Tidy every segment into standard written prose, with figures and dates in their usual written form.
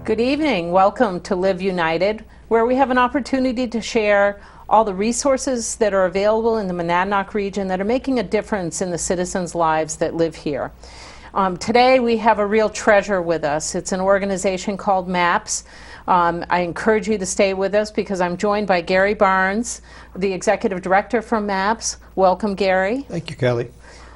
Good evening. Welcome to Live United, where we have an opportunity to share all the resources that are available in the Monadnock region that are making a difference in the citizens' lives that live here. Today we have a real treasure with us. It's an organization called MAPS. I encourage you to stay with us because I'm joined by Gary Barnes, the Executive Director for MAPS. Welcome, Gary. Thank you, Kelly.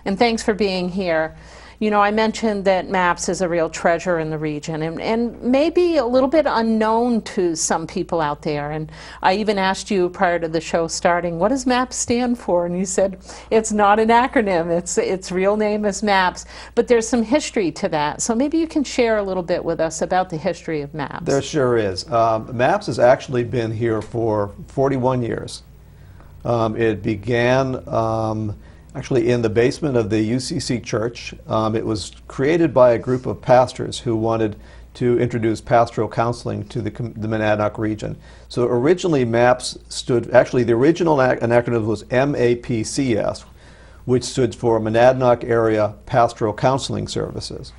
And thanks for being here. You know, I mentioned that MAPS is a real treasure in the region and maybe a little bit unknown to some people out there. And I even asked you prior to the show starting, what does MAPS stand for? And you said, it's not an acronym, its real name is MAPS. But there's some history to that. So maybe you can share a little bit with us about the history of MAPS. There sure is. MAPS has actually been here for 41 years. It began actually in the basement of the UCC church. It was created by a group of pastors who wanted to introduce pastoral counseling to the Monadnock region. So originally MAPS stood, actually the original acronym was MAPCS, which stood for Monadnock Area Pastoral Counseling Services.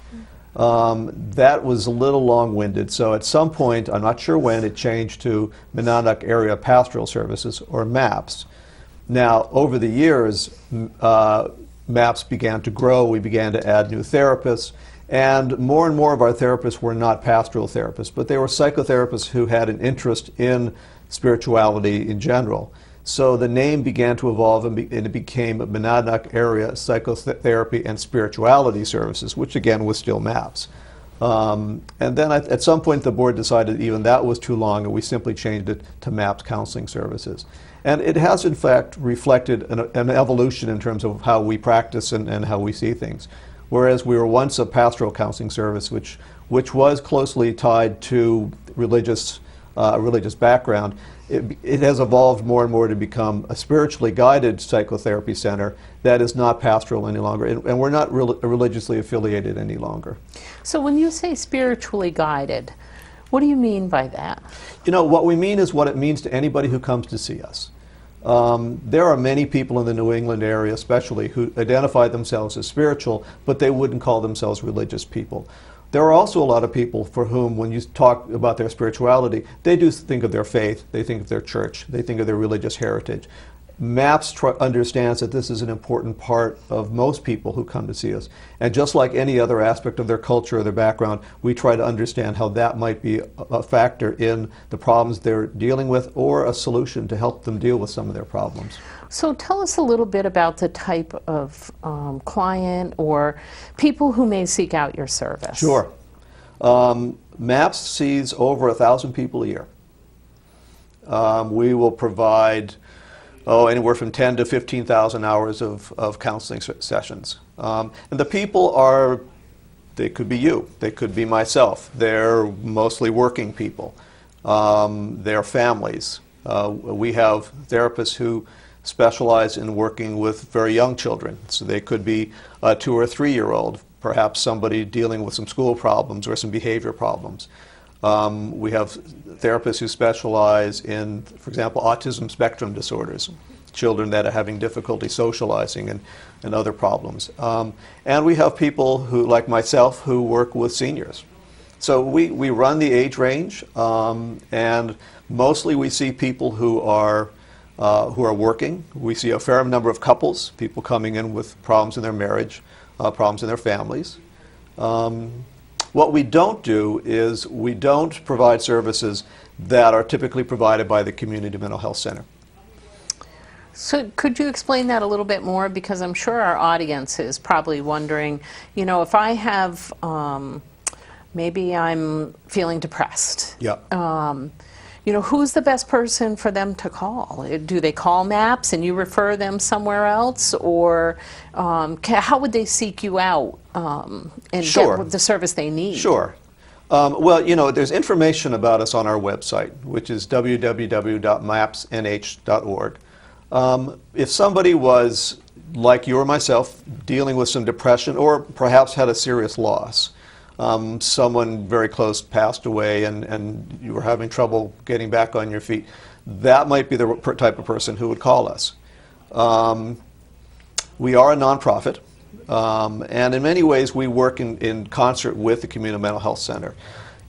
That was a little long-winded, so at some point, I'm not sure when, it changed to Monadnock Area Pastoral Services, or MAPS. Now, over the years, MAPS began to grow. We began to add new therapists, and more of our therapists were not pastoral therapists, but they were psychotherapists who had an interest in spirituality in general. So the name began to evolve, and it became Monadnock Area Psychotherapy and Spirituality Services, which again was still MAPS. And then at some point the board decided even that was too long, and we simply changed it to MAPS Counseling Services. And it has in fact reflected an evolution in terms of how we practice and how we see things. Whereas we were once a pastoral counseling service, which was closely tied to religious background, it has evolved more and more to become a spiritually guided psychotherapy center that is not pastoral any longer, and we're not religiously affiliated any longer. So when you say spiritually guided, what do you mean by that? You know, what we mean is what it means to anybody who comes to see us. There are many people in the New England area especially who identify themselves as spiritual, but they wouldn't call themselves religious people. There are also a lot of people for whom, when you talk about their spirituality, they do think of their faith, they think of their church, they think of their religious heritage. MAPS understands that this is an important part of most people who come to see us. And just like any other aspect of their culture or their background, we try to understand how that might be a factor in the problems they're dealing with, or a solution to help them deal with some of their problems. So tell us a little bit about the type of client or people who may seek out your service. Sure. MAPS sees over 1,000 people a year. We will provide anywhere from 10 to 15,000 hours of counseling sessions. And the people are, they could be you, they could be myself. They're mostly working people. They're families. We have therapists who specialize in working with very young children. So they could be a 2 or 3-year-old, perhaps somebody dealing with some school problems or some behavior problems. We have therapists who specialize in, for example, autism spectrum disorders, children that are having difficulty socializing and other problems. And we have people who, like myself, who work with seniors. So we run the age range, and mostly we see people who are working. We see a fair number of couples, people coming in with problems in their marriage, problems in their families. What we don't do is we don't provide services that are typically provided by the community mental health center. So could you explain that a little bit more? Because I'm sure our audience is probably wondering, you know, if I have, maybe I'm feeling depressed. Yeah. You know, who's the best person for them to call? Do they call MAPS and you refer them somewhere else? Or how would they seek you out and get the service they need? Sure. Well, you know, there's information about us on our website, which is www.mapsnh.org. If somebody was, like you or myself, dealing with some depression or perhaps had a serious loss, someone very close passed away and you were having trouble getting back on your feet, that might be the type of person who would call us. We are a nonprofit. And in many ways, we work in concert with the Community Mental Health Center.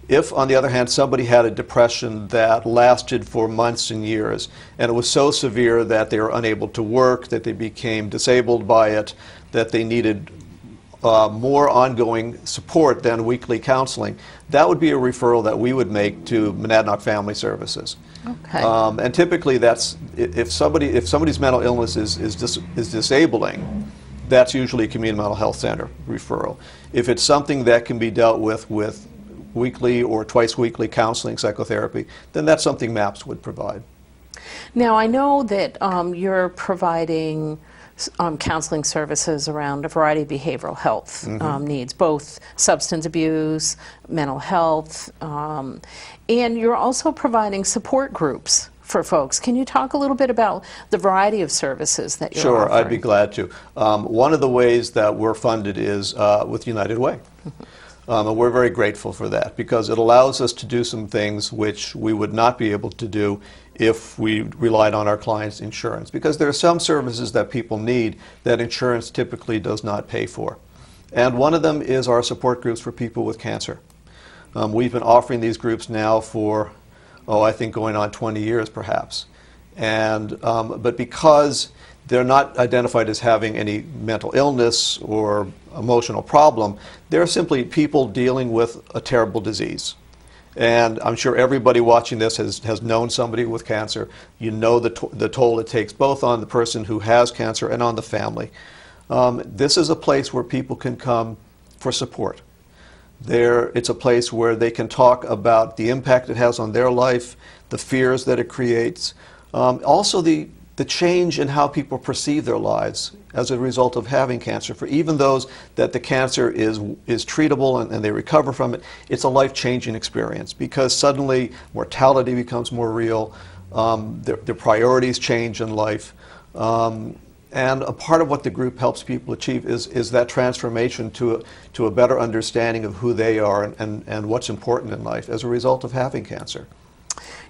If, on the other hand, somebody had a depression that lasted for months and years, and it was so severe that they were unable to work, that they became disabled by it, that they needed more ongoing support than weekly counseling, that would be a referral that we would make to Monadnock Family Services. Okay. And typically, that's if somebody's mental illness is disabling, that's usually a community mental health center referral. If it's something that can be dealt with weekly or twice weekly counseling, psychotherapy, then that's something MAPS would provide. Now, I know that you're providing counseling services around a variety of behavioral health needs, both substance abuse, mental health, and you're also providing support groups for folks. Can you talk a little bit about the variety of services that you're offering? Sure, I'd be glad to. One of the ways that we're funded is with United Way. And we're very grateful for that because it allows us to do some things which we would not be able to do if we relied on our clients' insurance. Because there are some services that people need that insurance typically does not pay for. And one of them is our support groups for people with cancer. We've been offering these groups now for, I think going on 20 years perhaps. And, but because they're not identified as having any mental illness or emotional problem, they're simply people dealing with a terrible disease. And I'm sure everybody watching this has known somebody with cancer. You know the toll it takes both on the person who has cancer and on the family. This is a place where people can come for support. It's a place where they can talk about the impact it has on their life, the fears that it creates, also the change in how people perceive their lives as a result of having cancer. For even those that the cancer is treatable and they recover from it, it's a life-changing experience because suddenly mortality becomes more real, their priorities change in life, and a part of what the group helps people achieve is that transformation to a better understanding of who they are and what's important in life as a result of having cancer.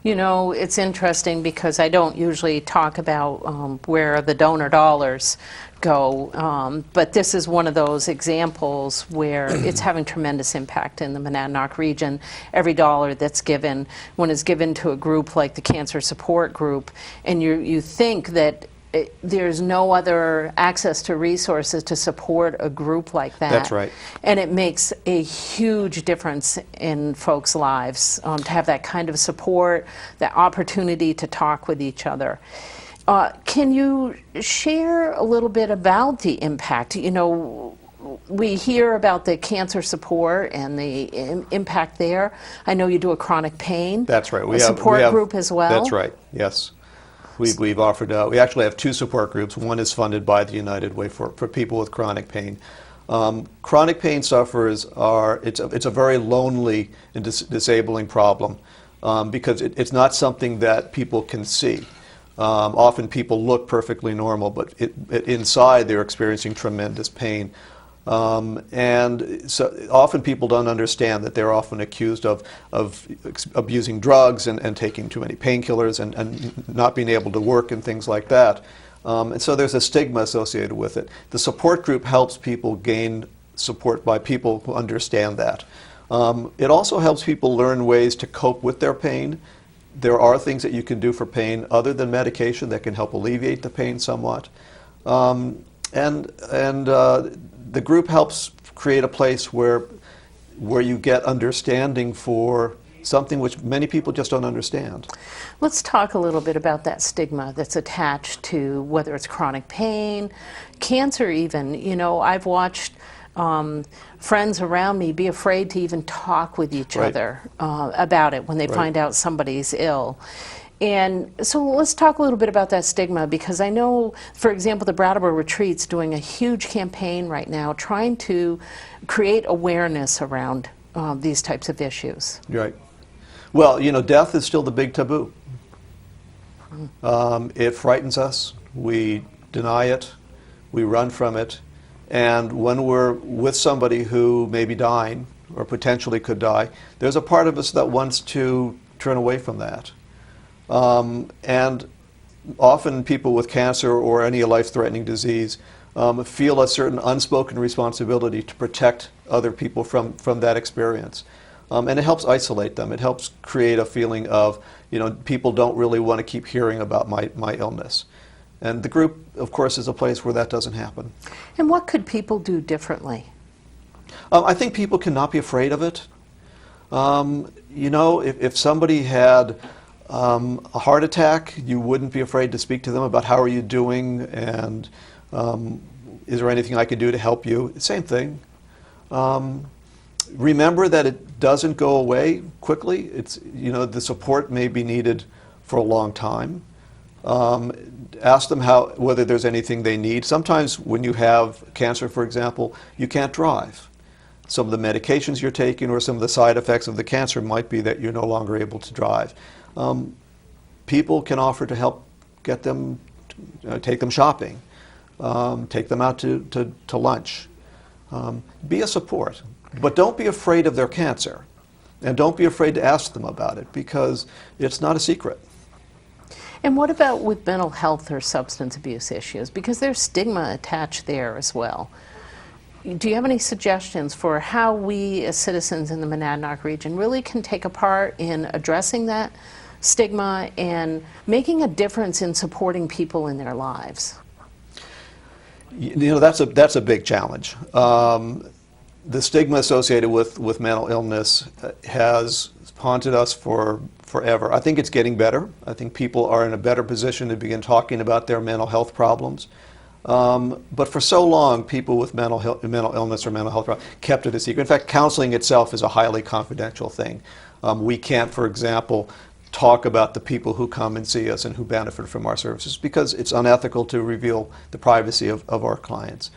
You know, it's interesting because I don't usually talk about where the donor dollars go, but this is one of those examples where it's having tremendous impact in the Monadnock region. Every dollar that's given, when it's given to a group like the Cancer Support Group, and you think that there's no other access to resources to support a group like that. That's right. And it makes a huge difference in folks' lives to have that kind of support, that opportunity to talk with each other. Can you share a little bit about the impact? You know, we hear about the cancer support and the impact there. I know you do a chronic pain. That's right. We have group as well. That's right. Yes. We've offered, we actually have two support groups. One is funded by the United Way for people with chronic pain. Chronic pain sufferers it's a very lonely and disabling problem because it's not something that people can see. Often people look perfectly normal, but inside they're experiencing tremendous pain. And so often people don't understand that they're often accused of abusing drugs and taking too many painkillers and not being able to work and things like that. And so there's a stigma associated with it. The support group helps people gain support by people who understand that. It also helps people learn ways to cope with their pain. There are things that you can do for pain other than medication that can help alleviate the pain somewhat. The group helps create a place where you get understanding for something which many people just don't understand. Let's talk a little bit about that stigma that's attached to whether it's chronic pain, cancer even. You know, I've watched friends around me be afraid to even talk with each other about it when they find out somebody's ill. And so let's talk a little bit about that stigma, because I know, for example, the Brattleboro Retreat's doing a huge campaign right now trying to create awareness around these types of issues. Right. Well, you know, death is still the big taboo. It frightens us. We deny it. We run from it. And when we're with somebody who may be dying or potentially could die, there's a part of us that wants to turn away from that. And often people with cancer or any life-threatening disease feel a certain unspoken responsibility to protect other people from that experience. and it helps isolate them. It helps create a feeling of, people don't really want to keep hearing about my illness. And the group, of course, is a place where that doesn't happen. And what could people do differently? I think people cannot be afraid of it. If somebody had a heart attack, you wouldn't be afraid to speak to them about how are you doing, and is there anything I could do to help you? Same thing. Remember that it doesn't go away quickly. The support may be needed for a long time. Ask them whether there's anything they need. Sometimes when you have cancer, for example, you can't drive. Some of the medications you're taking or some of the side effects of the cancer might be that you're no longer able to drive. People can offer to help get them, take them shopping, take them out to lunch. Be a support, but don't be afraid of their cancer, and don't be afraid to ask them about it, because it's not a secret. And what about with mental health or substance abuse issues? Because there's stigma attached there as well. Do you have any suggestions for how we as citizens in the Monadnock region really can take a part in addressing that stigma and making a difference in supporting people in their lives? That's a big challenge. The stigma associated with mental illness has haunted us forever. I think it's getting better. I think people are in a better position to begin talking about their mental health problems. But for so long, people with mental illness or mental health problems kept it a secret. In fact, counseling itself is a highly confidential thing. We can't, for example, talk about the people who come and see us and who benefit from our services, because it's unethical to reveal the privacy of our clients.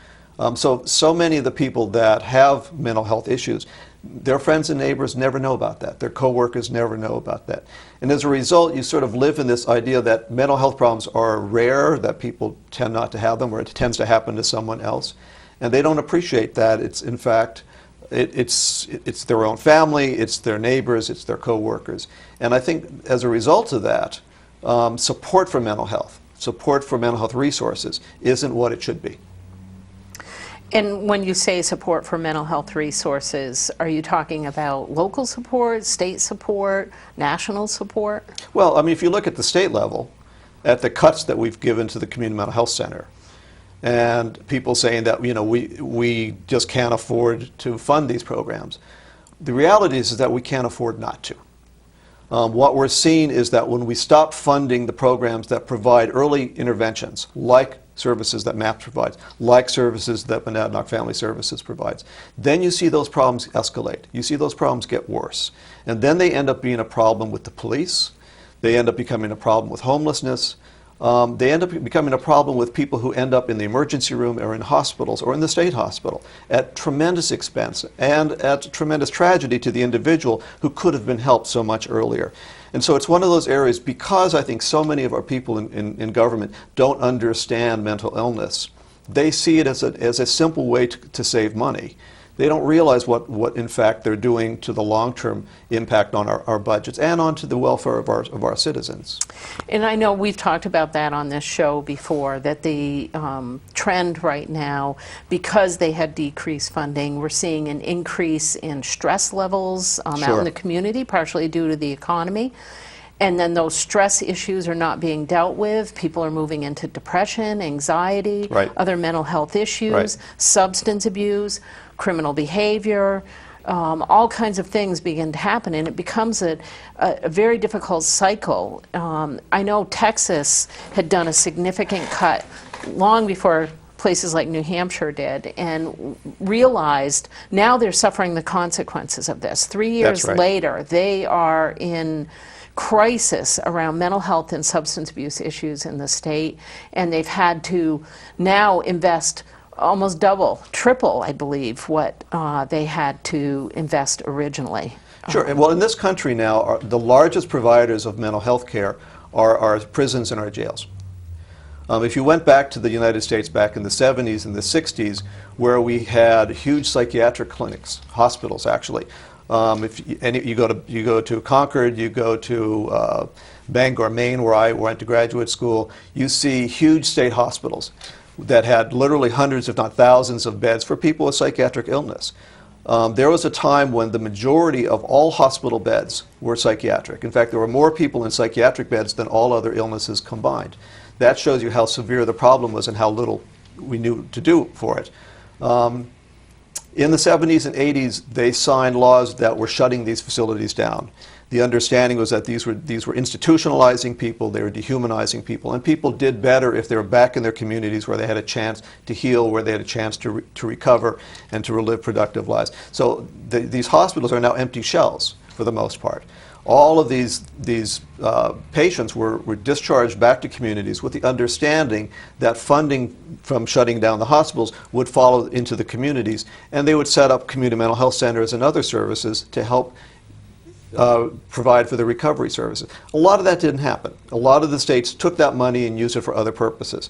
So many of the people that have mental health issues, their friends and neighbors never know about that. Their coworkers never know about that. And as a result, you sort of live in this idea that mental health problems are rare, that people tend not to have them, or it tends to happen to someone else. And they don't appreciate that. It's, in fact, it's their own family, it's their neighbors, it's their coworkers. And I think as a result of that, support for mental health resources isn't what it should be. And when you say support for mental health resources, are you talking about local support, state support, national support? Well, I mean, if you look at the state level, at the cuts that we've given to the Community Mental Health Center, and people saying that, we just can't afford to fund these programs. The reality is that we can't afford not to. What we're seeing is that when we stop funding the programs that provide early interventions, like services that MAPS provides, like services that Monadnock Family Services provides, then you see those problems escalate. You see those problems get worse. And then they end up being a problem with the police. They end up becoming a problem with homelessness. They end up becoming a problem with people who end up in the emergency room or in hospitals or in the state hospital at tremendous expense and at tremendous tragedy to the individual who could have been helped so much earlier. And so it's one of those areas, because I think so many of our people in government don't understand mental illness. They see it as a simple way to save money. They don't realize what in fact they're doing to the long-term impact on our budgets and onto the welfare of our citizens. And I know we've talked about that on this show before, that the trend right now, because they had decreased funding, we're seeing an increase in stress levels out in the community, partially due to the economy. And then those stress issues are not being dealt with. People are moving into depression, anxiety, other mental health issues, substance abuse, criminal behavior, all kinds of things begin to happen, and it becomes a very difficult cycle. I know Texas had done a significant cut long before places like New Hampshire did, and realized now they're suffering the consequences of this. 3 years later, they are in crisis around mental health and substance abuse issues in the state, and they've had to now invest almost double, triple, I believe, what they had to invest originally. Sure. Well, in this country now, the largest providers of mental health care are our prisons and our jails. If you went back to the United States back in the 70s and the 60s, where we had huge psychiatric clinics, hospitals actually. You go to Concord, you go to Bangor, Maine, where I went to graduate school, you see huge state hospitals that had literally hundreds, if not thousands, of beds for people with psychiatric illness. there was a time when the majority of all hospital beds were psychiatric. In fact, there were more people in psychiatric beds than all other illnesses combined. That shows you how severe the problem was and how little we knew to do for it. In the 70s and 80s, they signed laws that were shutting these facilities down. The understanding was that these were institutionalizing people, they were dehumanizing people, and people did better if they were back in their communities where they had a chance to heal, where they had a chance to recover and to live productive lives. So these hospitals are now empty shells for the most part. All of these patients were discharged back to communities with the understanding that funding from shutting down the hospitals would follow into the communities, and they would set up community mental health centers and other services to help provide for the recovery services. A lot of that didn't happen. A lot of the states took that money and used it for other purposes.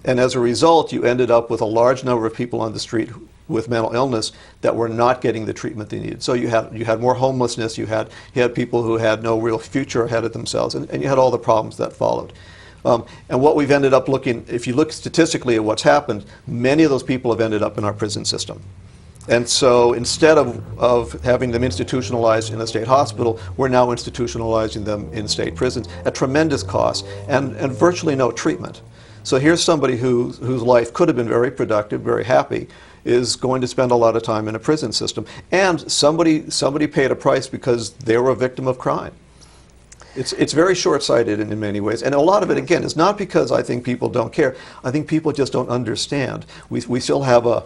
And as a result, you ended up with a large number of people on the street with mental illness that were not getting the treatment they needed. So you had more homelessness, you had people who had no real future ahead of themselves, and you had all the problems that followed. And what we've ended up looking, if you look statistically at what's happened, many of those people have ended up in our prison system. And so instead of having them institutionalized in a state hospital, we're now institutionalizing them in state prisons at tremendous cost and virtually no treatment. So here's somebody whose life could have been very productive, very happy, is going to spend a lot of time in a prison system. And somebody paid a price because they were a victim of crime. It's very short-sighted in many ways. And a lot of it, again, is not because I think people don't care. I think people just don't understand. We still have a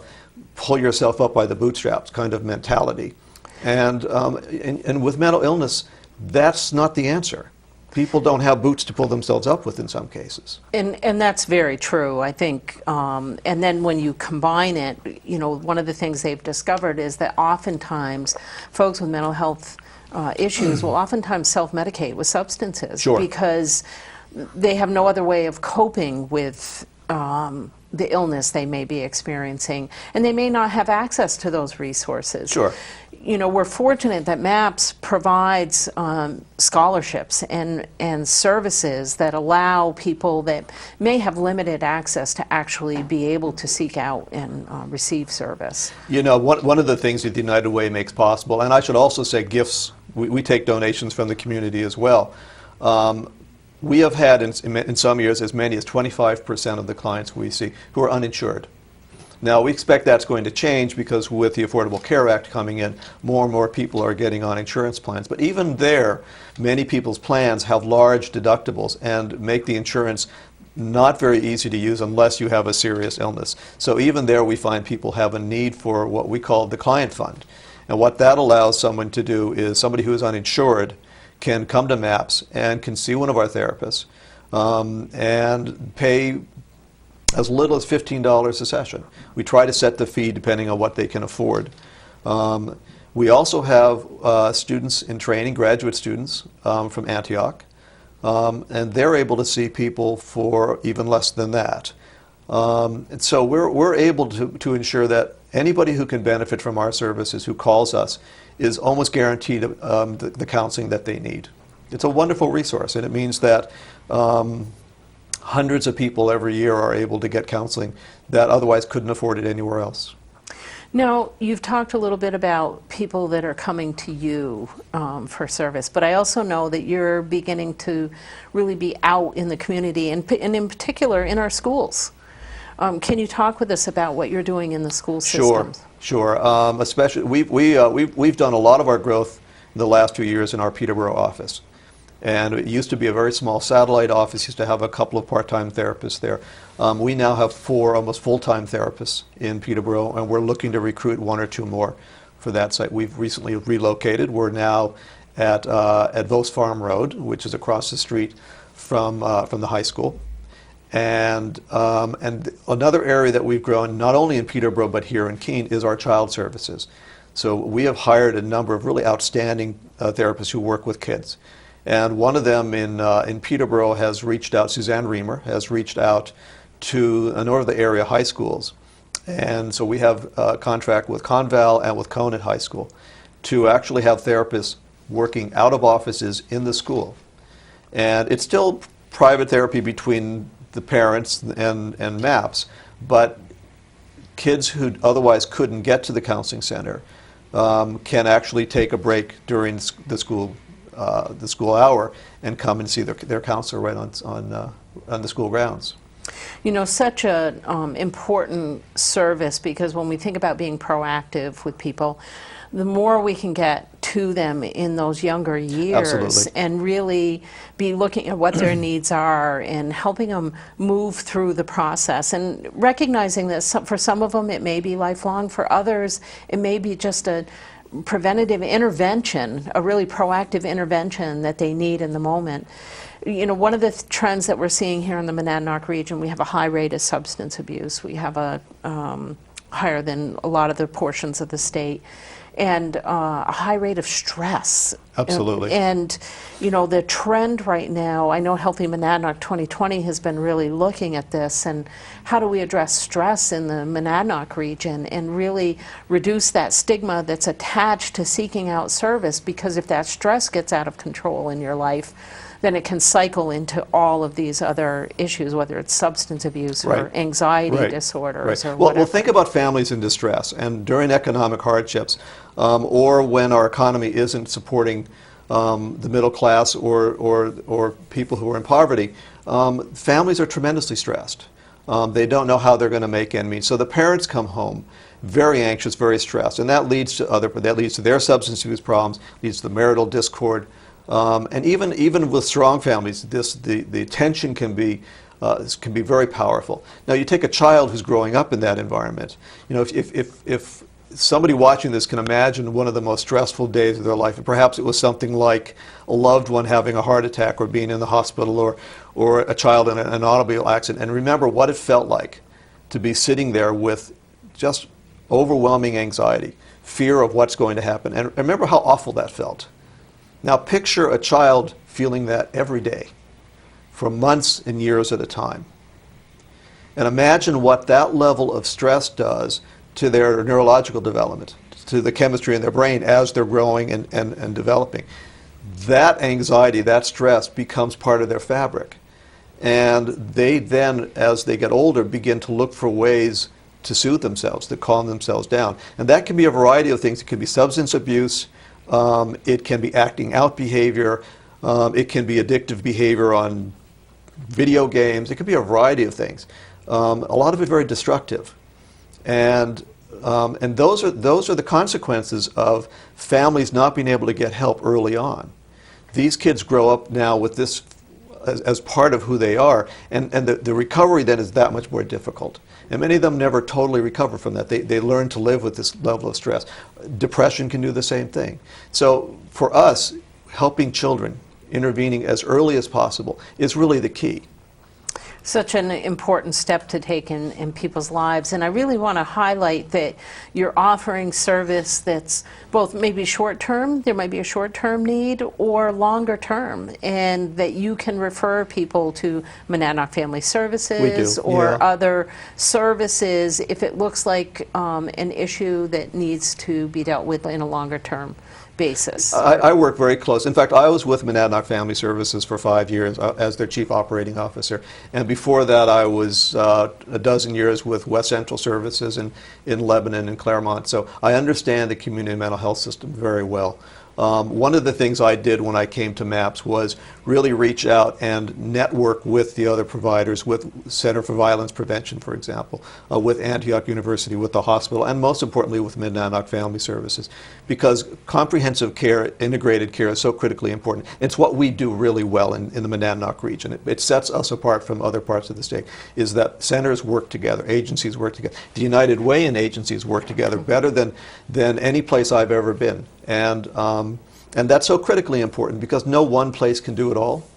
pull yourself up by the bootstraps kind of mentality. And with mental illness, that's not the answer. People don't have boots to pull themselves up with in some cases. And that's very true, I think. And then when you combine it, you know, one of the things they've discovered is that oftentimes folks with mental health issues will oftentimes self-medicate with substances. Sure. Because they have no other way of coping with the illness they may be experiencing, and they may not have access to those resources. Sure. You know, we're fortunate that MAPS provides scholarships and services that allow people that may have limited access to actually be able to seek out and receive service. You know, one of the things that the United Way makes possible, and I should also say gifts, we take donations from the community as well. We have had in some years as many as 25% of the clients we see who are uninsured. Now, we expect that's going to change because with the Affordable Care Act coming in, more and more people are getting on insurance plans. But even there, many people's plans have large deductibles and make the insurance not very easy to use unless you have a serious illness. So even there, we find people have a need for what we call the client fund. And what that allows someone to do is somebody who is uninsured can come to MAPS and can see one of our therapists and pay as little as $15 a session. We try to set the fee depending on what they can afford. We also have students in training, graduate students from Antioch, and they're able to see people for even less than that. And so we're able to ensure that anybody who can benefit from our services who calls us is almost guaranteed the counseling that they need. It's a wonderful resource, and it means that hundreds of people every year are able to get counseling that otherwise couldn't afford it anywhere else. Now, you've talked a little bit about people that are coming to you for service, but I also know that you're beginning to really be out in the community, and in particular in our schools. Can you talk with us about what you're doing in the school systems? Sure. Especially, we've done a lot of our growth in the last 2 years in our Peterborough office. And it used to be a very small satellite office, used to have a couple of part-time therapists there. We now have 4 almost full-time therapists in Peterborough, and we're looking to recruit 1 or 2 more for that site. We've recently relocated. We're now at Vos Farm Road, which is across the street from the high school. And another area that we've grown, not only in Peterborough but here in Keene, is our child services. So we have hired a number of really outstanding therapists who work with kids. And one of them in Peterborough has reached out, Suzanne Reamer, has reached out to a number of the area high schools. And so we have a contract with Conval and with Conant High School to actually have therapists working out of offices in the school. And it's still private therapy between the parents and MAPS, but kids who otherwise couldn't get to the counseling center can actually take a break during the school hour and come and see their counselor right on the school grounds. You know, such a important service, because when we think about being proactive with people, the more we can get to them in those younger years. Absolutely. And really be looking at what their needs are and helping them move through the process, and recognizing that for some of them it may be lifelong, for others it may be just a preventative intervention, a really proactive intervention that they need in the moment. You know, one of the trends that we're seeing here in the Monadnock region, we have a high rate of substance abuse. We have a higher than a lot of the portions of the state, and a high rate of stress. Absolutely. And you know, the trend right now, I know Healthy Monadnock 2020 has been really looking at this, and how do we address stress in the Monadnock region and really reduce that stigma that's attached to seeking out service, because if that stress gets out of control in your life, then it can cycle into all of these other issues, whether it's substance abuse or anxiety disorders or whatever. Well, think about families in distress, and during economic hardships, or when our economy isn't supporting the middle class or people who are in poverty. Families are tremendously stressed. They don't know how they're going to make ends meet. So the parents come home very anxious, very stressed, and that leads to their substance abuse problems, leads to the marital discord. And even with strong families, the tension can be very powerful. Now, you take a child who's growing up in that environment. You know, if somebody watching this can imagine one of the most stressful days of their life, and perhaps it was something like a loved one having a heart attack or being in the hospital, or a child in an automobile accident, and remember what it felt like to be sitting there with just overwhelming anxiety, fear of what's going to happen, and remember how awful that felt. Now picture a child feeling that every day for months and years at a time. And imagine what that level of stress does to their neurological development, to the chemistry in their brain as they're growing and developing. That anxiety, that stress becomes part of their fabric. And they then, as they get older, begin to look for ways to soothe themselves, to calm themselves down. And that can be a variety of things. It can be substance abuse. It can be acting out behavior. It can be addictive behavior on video games. It can be a variety of things. A lot of it very destructive. And those are the consequences of families not being able to get help early on. These kids grow up now with this as part of who they are, and the recovery then is that much more difficult. And many of them never totally recover from that. They learn to live with this level of stress. Depression can do the same thing. So for us, helping children, intervening as early as possible, is really the key. Such an important step to take in people's lives, and I really want to highlight that you're offering service that's both maybe short-term, there might be a short-term need, or longer-term, and that you can refer people to Monadnock Family Services or other services if it looks like an issue that needs to be dealt with in a longer-term basis. I work very close. In fact, I was with Monadnock Family Services for 5 years as their Chief Operating Officer. And before that, I was a dozen years with West Central Services in Lebanon and Claremont. So I understand the community mental health system very well. One of the things I did when I came to MAPS was really reach out and network with the other providers, with Center for Violence Prevention, for example, with Antioch University, with the hospital, and most importantly with Monadnock Family Services, because comprehensive care, integrated care is so critically important. It's what we do really well in the Monadnock region. It sets us apart from other parts of the state, is that centers work together, agencies work together. The United Way and agencies work together better than any place I've ever been. And that's so critically important because no one place can do it all.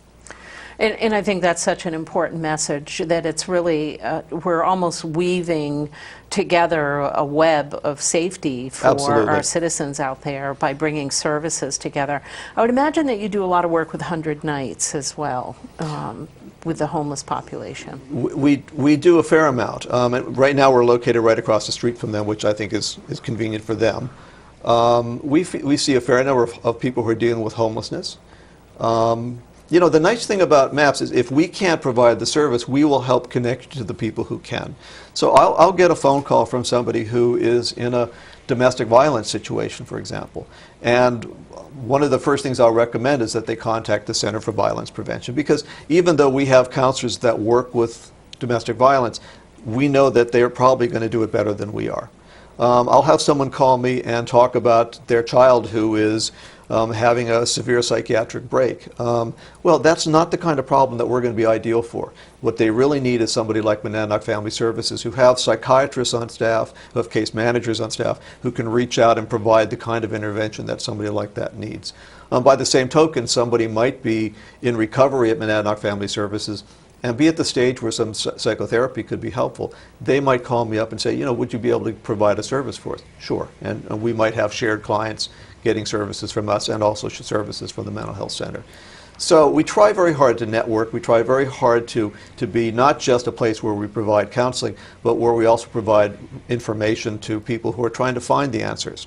And I think that's such an important message, that it's really, we're almost weaving together a web of safety for our citizens out there by bringing services together. I would imagine that you do a lot of work with 100 Nights as well, with the homeless population. We do a fair amount. Right now we're located right across the street from them, which I think is convenient for them. We see a fair number of people who are dealing with homelessness. You know, the nice thing about MAPS is if we can't provide the service, we will help connect you to the people who can. So I'll get a phone call from somebody who is in a domestic violence situation, for example. And one of the first things I'll recommend is that they contact the Center for Violence Prevention, because even though we have counselors that work with domestic violence, we know that they're probably going to do it better than we are. I'll have someone call me and talk about their child who is having a severe psychiatric break. Well, that's not the kind of problem that we're going to be ideal for. What they really need is somebody like Monadnock Family Services, who have psychiatrists on staff, who have case managers on staff, who can reach out and provide the kind of intervention that somebody like that needs. By the same token, somebody might be in recovery at Monadnock Family Services and be at the stage where some psychotherapy could be helpful. They might call me up and say, would you be able to provide a service for us? Sure. And we might have shared clients getting services from us and also services from the mental health center. So we try very hard to network. We try very hard to be not just a place where we provide counseling, but where we also provide information to people who are trying to find the answers.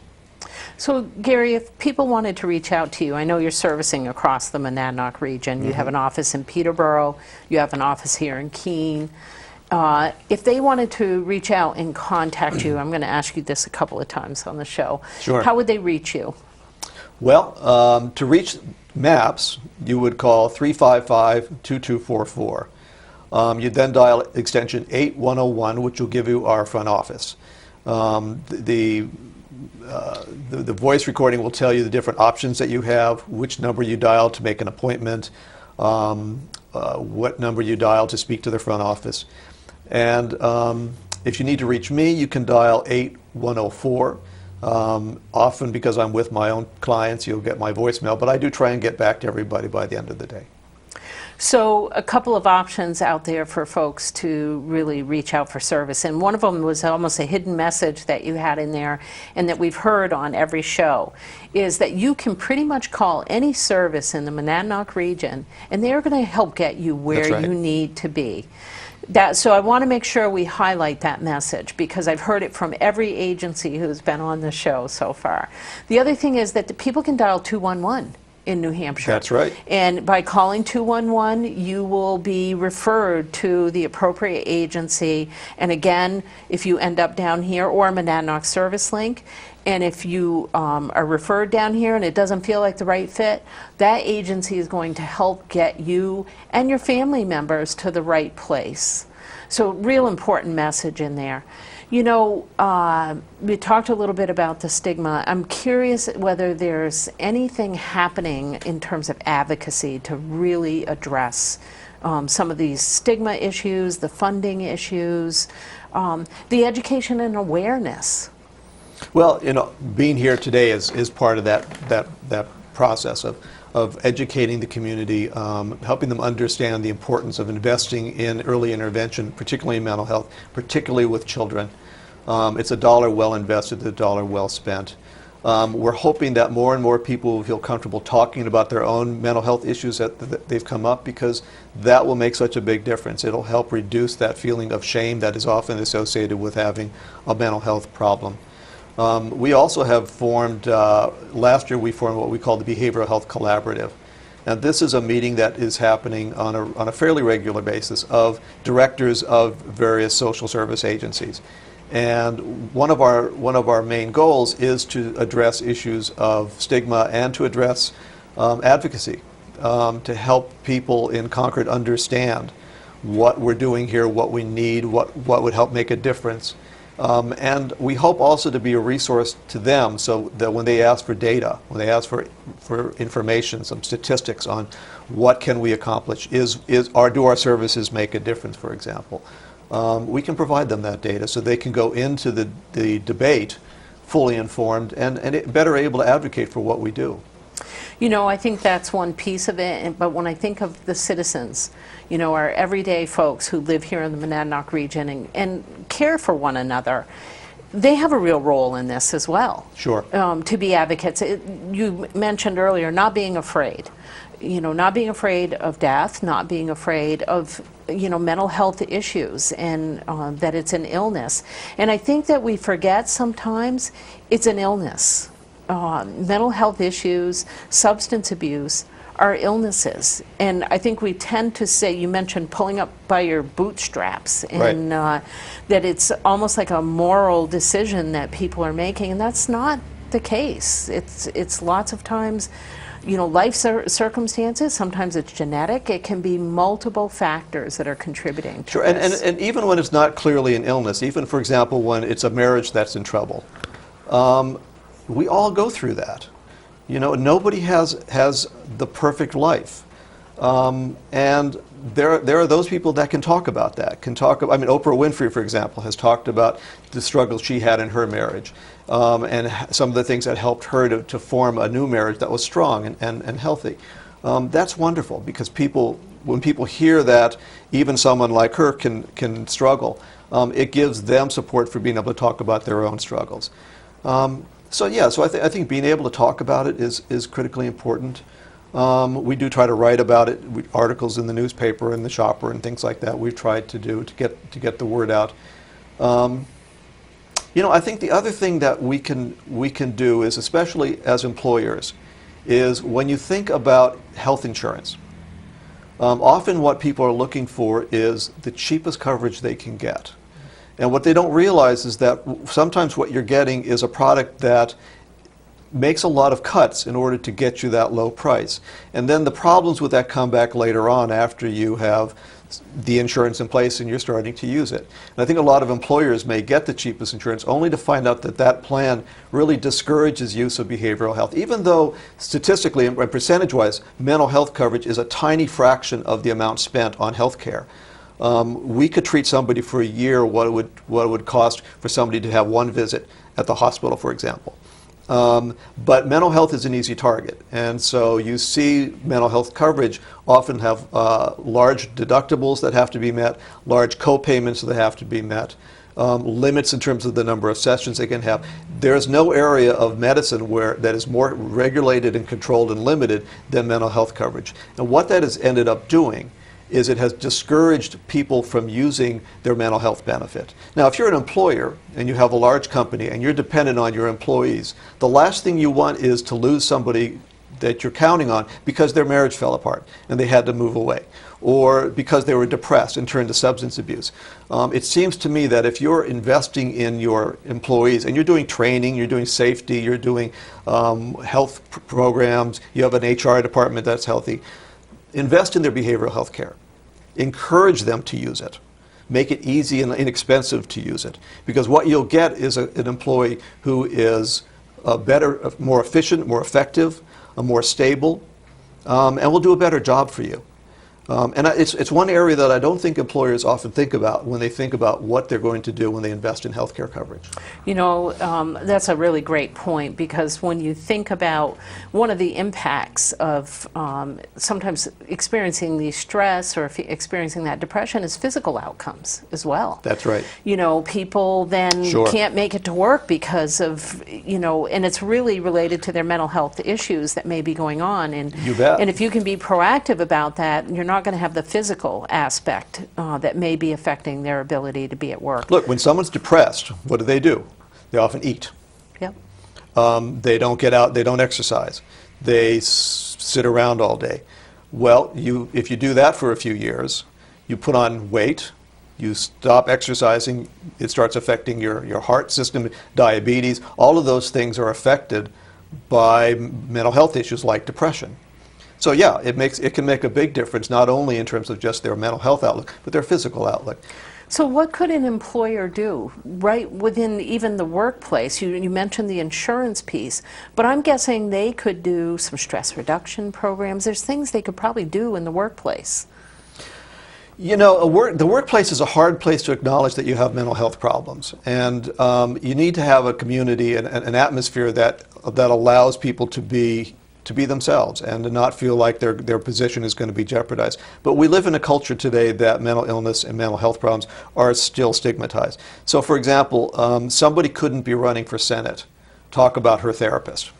So, Gary, if people wanted to reach out to you, I know you're servicing across the Monadnock region. You have an office in Peterborough. You have an office here in Keene. If they wanted to reach out and contact you, I'm going to ask you this a couple of times on the show. Sure. How would they reach you? Well, to reach MAPS, you would call 355-2244. You'd then dial extension 8101, which will give you our front office. The voice recording will tell you the different options that you have, which number you dial to make an appointment, what number you dial to speak to the front office. And if you need to reach me, you can dial 8104. Often, because I'm with my own clients, you'll get my voicemail, but I do try and get back to everybody by the end of the day. So a couple of options out there for folks to really reach out for service, and one of them was almost a hidden message that you had in there and that we've heard on every show, is that you can pretty much call any service in the Monadnock region and they're going to help get you where That's right. you need to be. So I want to make sure we highlight that message, because I've heard it from every agency who's been on the show so far. The other thing is that the people can dial 211 in New Hampshire. That's right. And by calling 211, you will be referred to the appropriate agency. And again, if you end up down here, or Monadnock Service Link, and if you are referred down here and it doesn't feel like the right fit, that agency is going to help get you and your family members to the right place. So, real important message in there. We talked a little bit about the stigma. I'm curious whether there's anything happening in terms of advocacy to really address some of these stigma issues, the funding issues, the education and awareness. Well, being here today is part of that process of educating the community, helping them understand the importance of investing in early intervention, particularly in mental health, particularly with children. It's a dollar well invested, a dollar well spent. We're hoping that more and more people will feel comfortable talking about their own mental health issues that they've come up, because that will make such a big difference. It'll help reduce that feeling of shame that is often associated with having a mental health problem. We also have formed, last year we formed what we call the Behavioral Health Collaborative. And this is a meeting that is happening on a fairly regular basis of directors of various social service agencies. And one of our main goals is to address issues of stigma and to address advocacy, to help people in Concord understand what we're doing here, what we need, what would help make a difference. And we hope also to be a resource to them, so that when they ask for data, when they ask for information, some statistics on what can we accomplish, do our services make a difference, for example, we can provide them that data so they can go into the debate fully informed and better able to advocate for what we do. I think that's one piece of it, but when I think of the citizens, our everyday folks who live here in the Monadnock region and care for one another, they have a real role in this as well. Sure. To be advocates. You mentioned earlier not being afraid. Not being afraid of death, not being afraid of, mental health issues, and that it's an illness. And I think that we forget sometimes it's an illness. mental health issues, substance abuse, are illnesses. And I think we tend to say, you mentioned pulling up by your bootstraps, and that it's almost like a moral decision that people are making, and that's not the case. It's lots of times, you know, life circumstances, sometimes it's genetic, it can be multiple factors that are contributing to this. And even when it's not clearly an illness, even for example when it's a marriage that's in trouble, we all go through that. You know, nobody has the perfect life. And there are those people that can talk about that, I mean, Oprah Winfrey, for example, has talked about the struggles she had in her marriage, and some of the things that helped her to form a new marriage that was strong and healthy. That's wonderful, because when people hear that even someone like her can struggle, it gives them support for being able to talk about their own struggles. So I think being able to talk about it is critically important. We do try to write about it, articles in the newspaper and the Shopper and things like that. We've tried to do to get the word out. You know, I think the other thing that we can do is, especially as employers, is when you think about health insurance, often what people are looking for is the cheapest coverage they can get. And what they don't realize is that sometimes what you're getting is a product that makes a lot of cuts in order to get you that low price. And then the problems with that come back later on after you have the insurance in place and you're starting to use it. And I think a lot of employers may get the cheapest insurance only to find out that that plan really discourages use of behavioral health, even though statistically and percentage-wise, mental health coverage is a tiny fraction of the amount spent on health care. We could treat somebody for a year what it would cost for somebody to have one visit at the hospital, for example. But mental health is an easy target, and so you see mental health coverage often have large deductibles that have to be met, large co-payments that have to be met, limits in terms of the number of sessions they can have. There's no area of medicine that is more regulated and controlled and limited than mental health coverage. And what that has ended up doing is it has discouraged people from using their mental health benefit. Now, if you're an employer and you have a large company and you're dependent on your employees, the last thing you want is to lose somebody that you're counting on because their marriage fell apart and they had to move away, or because they were depressed and turned to substance abuse. It seems to me that if you're investing in your employees and you're doing training, you're doing safety, you're doing health programs, you have an HR department that's healthy, invest in their behavioral health care. Encourage them to use it. Make it easy and inexpensive to use it. Because what you'll get is an employee who is better, more efficient, more effective, more stable, and will do a better job for you. And it's one area that I don't think employers often think about when they think about what they're going to do when they invest in health care coverage. You know, that's a really great point, because when you think about one of the impacts of sometimes experiencing the stress or experiencing that depression is physical outcomes as well. That's right. You know, people then can't make it to work because of, you know, and it's really related to their mental health issues that may be going on. And, you bet. And if you can be proactive about that, you're not going to have the physical aspect that may be affecting their ability to be at work. Look, when someone's depressed, what do? They often eat. Yep. They don't get out, they don't exercise. They sit around all day. Well, if you do that for a few years, you put on weight, you stop exercising, it starts affecting your heart system, diabetes. All of those things are affected by mental health issues like depression. So yeah, it can make a big difference, not only in terms of just their mental health outlook, but their physical outlook. So what could an employer do right within even the workplace? You mentioned the insurance piece, but I'm guessing they could do some stress reduction programs. There's things they could probably do in the workplace. You know, the workplace is a hard place to acknowledge that you have mental health problems, and you need to have a community and an atmosphere that allows people to be themselves and to not feel like their position is going to be jeopardized. But we live in a culture today that mental illness and mental health problems are still stigmatized. So, for example, somebody couldn't be running for Senate, talk about her therapist.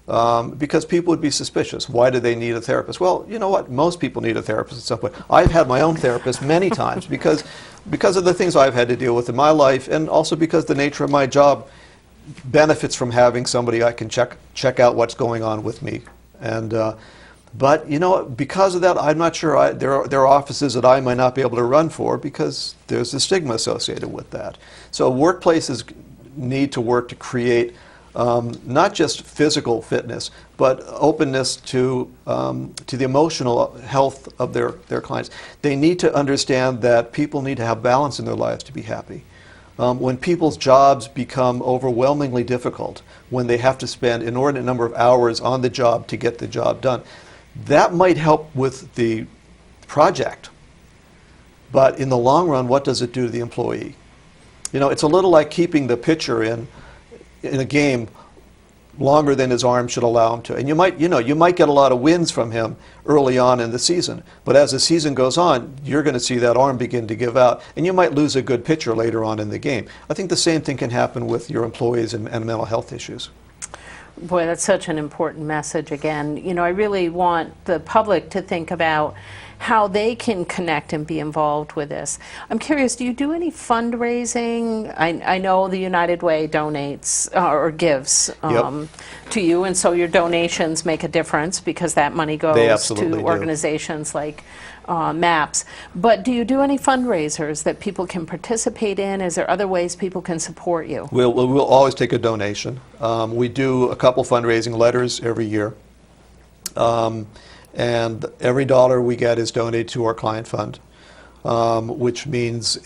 Because people would be suspicious. Why do they need a therapist? Well, you know what? Most people need a therapist at some point. I've had my own therapist many times because of the things I've had to deal with in my life, and also because the nature of my job benefits from having somebody I can check out what's going on with me. And but you know, because of that, I'm not sure there are offices that I might not be able to run for because there's a stigma associated with that. So workplaces need to work to create not just physical fitness, but openness to the emotional health of their clients. They need to understand that people need to have balance in their lives to be happy. When people's jobs become overwhelmingly difficult, when they have to spend an inordinate number of hours on the job to get the job done, that might help with the project. But in the long run, what does it do to the employee? You know, it's a little like keeping the pitcher in a game longer than his arm should allow him to. And you might get a lot of wins from him early on in the season. But as the season goes on, you're going to see that arm begin to give out, and you might lose a good pitcher later on in the game. I think the same thing can happen with your employees and mental health issues. Boy, that's such an important message again. You know, I really want the public to think about how they can connect and be involved with this. I'm curious, do you do any fundraising? I know the United Way donates or gives to you, and so your donations make a difference because that money goes to organizations like MAPS. But do you do any fundraisers that people can participate in? Is there other ways people can support you? We'll always take a donation. We do a couple fundraising letters every year. And every dollar we get is donated to our client fund, which means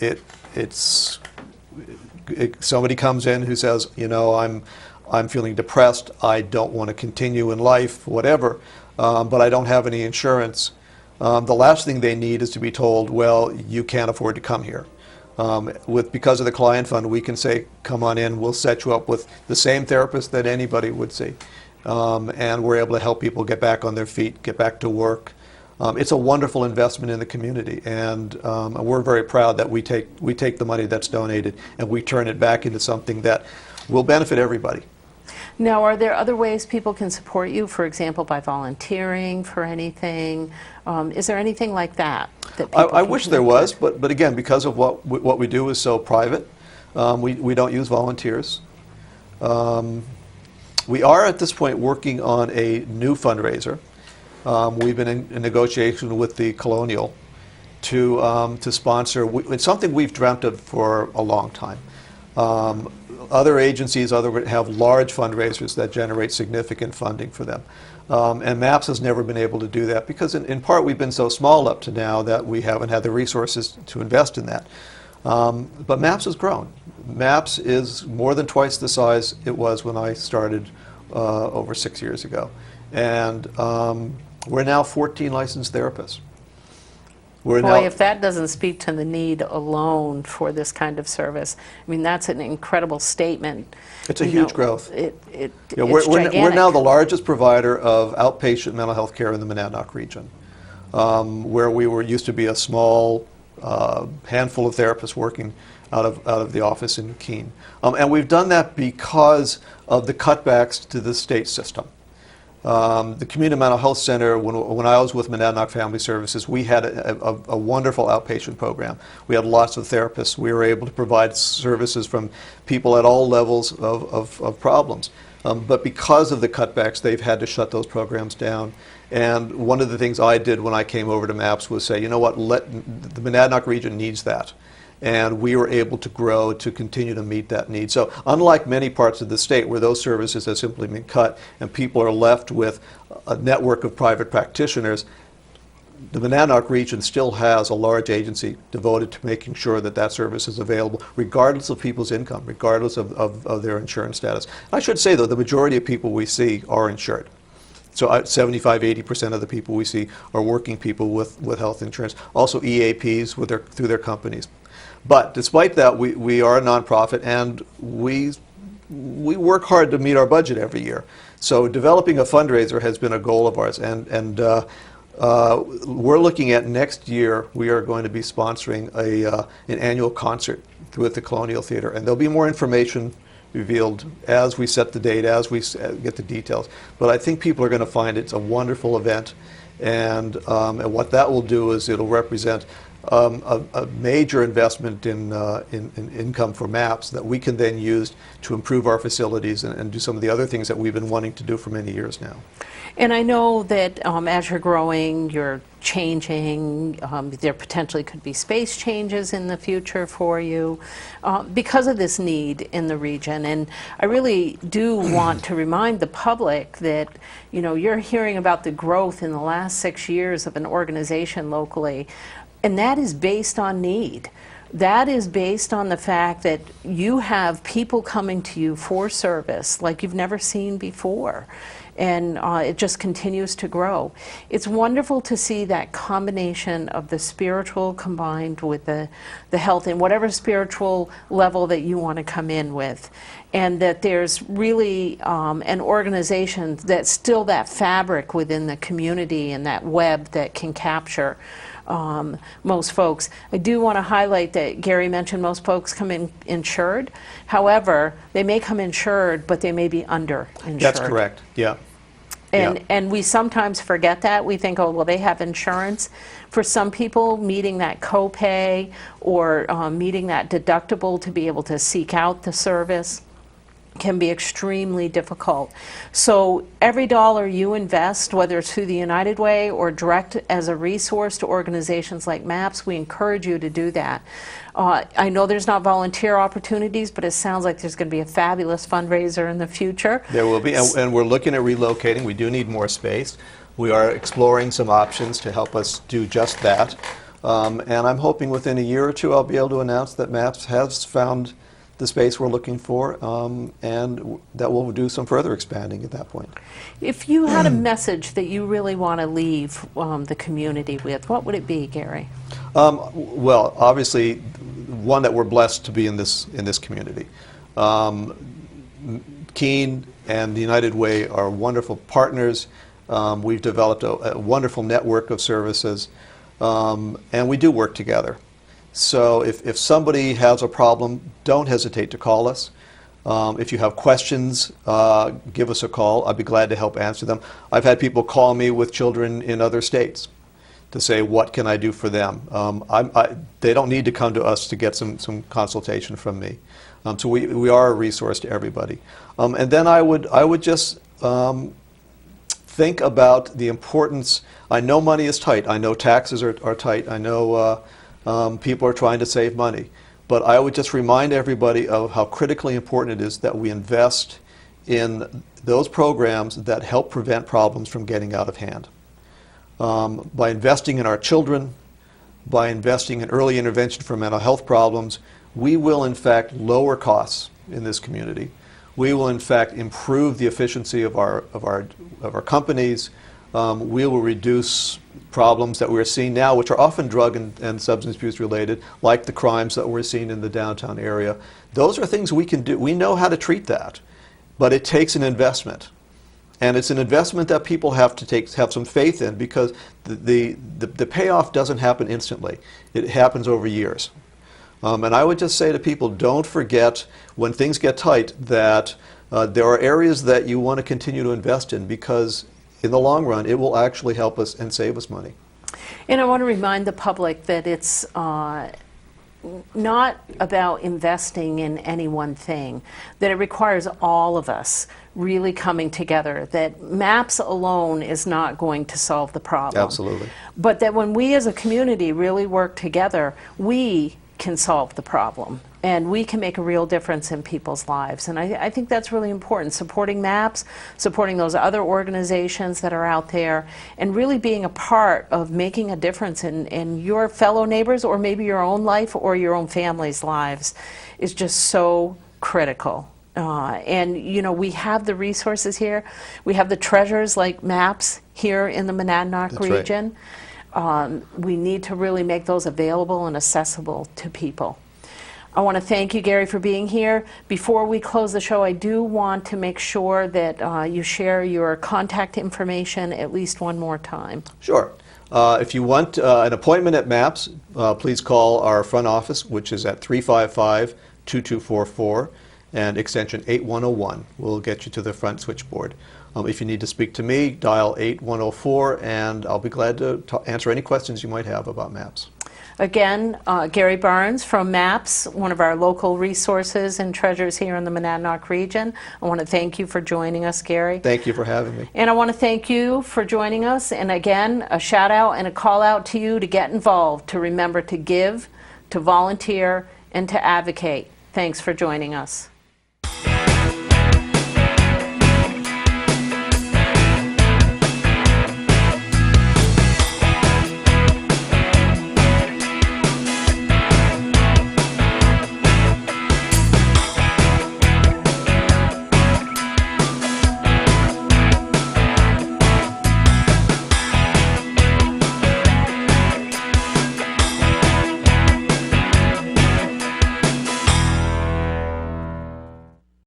somebody comes in who says, you know, I'm feeling depressed, I don't want to continue in life, whatever, but I don't have any insurance. The last thing they need is to be told, well, you can't afford to come here. Because of the client fund, we can say, come on in, we'll set you up with the same therapist that anybody would see. And we're able to help people get back on their feet, get back to work. It's a wonderful investment in the community, and we're very proud that we take the money that's donated and we turn it back into something that will benefit everybody. Now, are there other ways people can support you, for example, by volunteering for anything? Is there anything like that? I wish there was, but again, because of what we do is so private, we don't use volunteers. We are at this point working on a new fundraiser. We've been in negotiation with the Colonial to sponsor. It's something we've dreamt of for a long time. Other agencies have large fundraisers that generate significant funding for them. And MAPS has never been able to do that because in part we've been so small up to now that we haven't had the resources to invest in that. But MAPS has grown. MAPS is more than twice the size it was when I started over 6 years ago. And we're now 14 licensed therapists. Boy, if that doesn't speak to the need alone for this kind of service, I mean, that's an incredible statement. It's a huge growth. It's gigantic. We're now the largest provider of outpatient mental health care in the Monadnock region, where we used to be a small handful of therapists working out of the office in Keene. And we've done that because of the cutbacks to the state system. The Community Mental Health Center, when I was with Monadnock Family Services, we had a wonderful outpatient program. We had lots of therapists. We were able to provide services from people at all levels of problems. But because of the cutbacks, they've had to shut those programs down. And one of the things I did when I came over to MAPS was say, you know what, the Monadnock region needs that. And we were able to grow to continue to meet that need. So unlike many parts of the state where those services have simply been cut and people are left with a network of private practitioners, the Monadnock region still has a large agency devoted to making sure that that service is available regardless of people's income, regardless of their insurance status. I should say, though, the majority of people we see are insured. So 75–80% of the people we see are working people with health insurance, also EAPs through their companies. But despite that, we are a nonprofit, and we work hard to meet our budget every year. So developing a fundraiser has been a goal of ours, and we're looking at next year. We are going to be sponsoring an annual concert with the Colonial Theater, and there'll be more information revealed as we set the date, as we get the details. But I think people are going to find it's a wonderful event, and what that will do is it'll represent a major investment in income for MAPS that we can then use to improve our facilities and do some of the other things that we've been wanting to do for many years now. And I know that as you're growing, you're changing. There potentially could be space changes in the future for you because of this need in the region. And I really do want to remind the public that, you know, you're hearing about the growth in the last 6 years of an organization locally, and that is based on need. That is based on the fact that you have people coming to you for service like you've never seen before. And it just continues to grow. It's wonderful to see that combination of the spiritual combined with the health in whatever spiritual level that you want to come in with. And that there's really an organization that's still that fabric within the community and that web that can capture most folks. I do want to highlight that Gary mentioned most folks come in insured. However, they may come insured, but they may be underinsured. That's correct, yeah. And we sometimes forget that. We think, oh, well, they have insurance. For some people, meeting that copay or meeting that deductible to be able to seek out the service can be extremely difficult. So every dollar you invest, whether it's through the United Way or direct as a resource to organizations like MAPS, we encourage you to do that. I know there's not volunteer opportunities, but it sounds like there's going to be a fabulous fundraiser in the future. There will be, and we're looking at relocating. We do need more space. We are exploring some options to help us do just that. And I'm hoping within a year or two I'll be able to announce that MAPS has found the space we're looking for, and that we'll do some further expanding at that point. If you had a message that you really want to leave the community with, what would it be, Gary? Well, obviously, one that we're blessed to be in this community. Keene and the United Way are wonderful partners. We've developed a wonderful network of services, and we do work together. So if somebody has a problem, don't hesitate to call us. If you have questions, give us a call. I'd be glad to help answer them. I've had people call me with children in other states to say, what can I do for them? They don't need to come to us to get some consultation from me. So we are a resource to everybody. And then I would just think about the importance. I know money is tight. I know taxes are tight. I know people are trying to save money. But I would just remind everybody of how critically important it is that we invest in those programs that help prevent problems from getting out of hand. By investing in our children, by investing in early intervention for mental health problems, we will in fact lower costs in this community. We will in fact improve the efficiency of our companies. We will reduce problems that we're seeing now, which are often drug and substance abuse related, like the crimes that we're seeing in the downtown area. Those are things we can do. We know how to treat that, but it takes an investment. And it's an investment that people have to have some faith in, because the payoff doesn't happen instantly. It happens over years. And I would just say to people, don't forget when things get tight that there are areas that you want to continue to invest in, because in the long run, it will actually help us and save us money. And I want to remind the public that it's not about investing in any one thing, that it requires all of us really coming together, that MAPS alone is not going to solve the problem. Absolutely. But that when we as a community really work together, we can solve the problem, and we can make a real difference in people's lives. And I think that's really important, supporting MAPS, supporting those other organizations that are out there, and really being a part of making a difference in your fellow neighbors, or maybe your own life or your own family's lives, is just so critical. And you know, we have the resources here. We have the treasures like MAPS here in the Monadnock region. Right. We need to really make those available and accessible to people. I want to thank you, Gary, for being here. Before we close the show, I do want to make sure that you share your contact information at least one more time. Sure. If you want an appointment at MAPS, please call our front office, which is at 355-2244, and extension 8101. We'll get you to the front switchboard. If you need to speak to me, dial 8104, and I'll be glad to answer any questions you might have about MAPS. Again, Gary Barnes from MAPS, one of our local resources and treasures here in the Monadnock region. I want to thank you for joining us, Gary. Thank you for having me. And I want to thank you for joining us. And again, a shout out and a call out to you to get involved, to remember to give, to volunteer, and to advocate. Thanks for joining us.